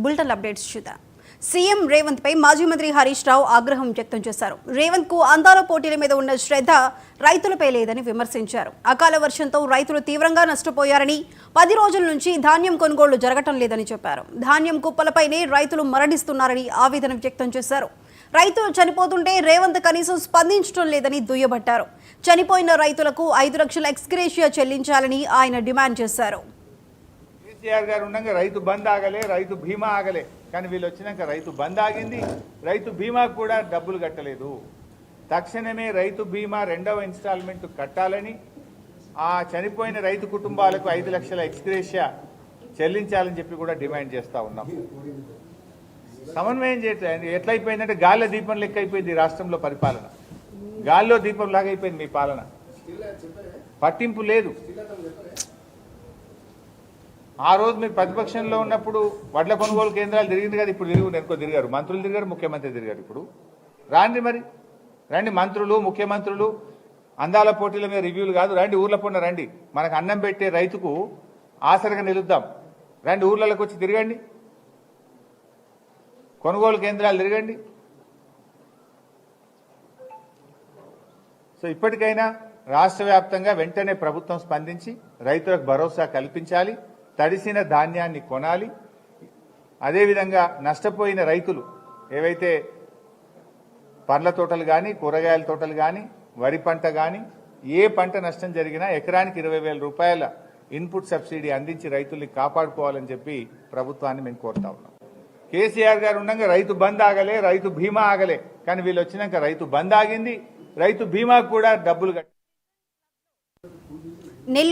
Bulletin updates చూద్దాం. CM Revanth పై మాజీ మంత్రి హరీష్ రావు ఆగ్రహం వ్యక్తం చేశారు. రేవంత్ కు అందాల పోటీల మీద ఉన్న శ్రద్ధ రైతులపై లేదని విమర్శించారు. అకాల వర్షంతో రైతులు తీవ్రంగా నష్టపోయారని, 10 రోజుల నుంచి ధాన్యం కొనుగోళ్లు జరగటం లేదని చెప్పారు. ధాన్యం కుప్పలపైనే రైతులు మరణిస్తున్నారని ఆవేదన వ్యక్తం చేశారు. రైతులు చనిపోతుంటే రేవంత్ కనీసం స్పందించడం లేదని దుయ్యబట్టారు. చనిపోయిన రైతులకు 5 లక్షల ఎక్స్గ్రేషియా చెల్లించాలని ఆయన డిమాండ్ చేశారు. కేసీఆర్ గారు ఉండగా రైతు బంద్ ఆగలే, రైతు బీమా ఆగలే. కానీ వీళ్ళు వచ్చినాక రైతు బంద్ ఆగింది, రైతు బీమాకు కూడా డబ్బులు కట్టలేదు. తక్షణమే రైతు బీమా 2వ ఇన్స్టాల్మెంట్ కట్టాలని, ఆ చనిపోయిన రైతు కుటుంబాలకు 5 లక్షల ఎక్స్గ్రేషియా చెల్లించాలని చెప్పి కూడా డిమాండ్ చేస్తూ ఉన్నాం. సమన్వయం చేయట్లేదు. ఎట్లయిపోయిందంటే గాల్లో దీపం లెక్క అయిపోయింది రాష్ట్రంలో పరిపాలన. గాల్లో దీపం లాగా అయిపోయింది మీ పాలన. పట్టింపు లేదు. ఆ రోజు మీరు ప్రతిపక్షంలో ఉన్నప్పుడు వడ్ల కొనుగోలు కేంద్రాలు తిరిగింది కదా, ఇప్పుడు ఎక్కువ తిరిగారు, మంత్రులు తిరిగారు, ముఖ్యమంత్రి తిరిగారు. ఇప్పుడు రండి మంత్రులు, ముఖ్యమంత్రులు. అందాల పోటీల మీద రివ్యూలు కాదు, రండి ఊర్ల పొన్న రండి. మనకు అన్నం పెట్టే రైతుకు ఆసరగా నిలుద్దాం. రండి ఊర్లలోకి వచ్చి తిరగండి, కొనుగోలు కేంద్రాలు తిరగండి. సో ఇప్పటికైనా రాష్ట్ర వ్యాప్తంగా వెంటనే ప్రభుత్వం స్పందించి రైతులకు భరోసా కల్పించాలి. తడిసిన ధాన్యాన్ని కొనాలి. అదేవిధంగా నష్టపోయిన రైతులు ఏవైతే పండ్ల తోటలు కానీ, కూరగాయల తోటలు కానీ, వరి పంట కానీ, ఏ పంట నష్టం జరిగినా ఎకరానికి 20,000 రూపాయల ఇన్పుట్ సబ్సిడీ అందించి రైతుల్ని కాపాడుకోవాలని చెప్పి ప్రభుత్వాన్ని మేము కోరుతా ఉన్నాం. కేసీఆర్ గారు ఉండగా రైతు బంద్ ఆగలే, రైతు బీమా ఆగలే. కానీ వీళ్ళు వచ్చినాక రైతు బంద్ ఆగింది, రైతు బీమాకు కూడా డబ్బులు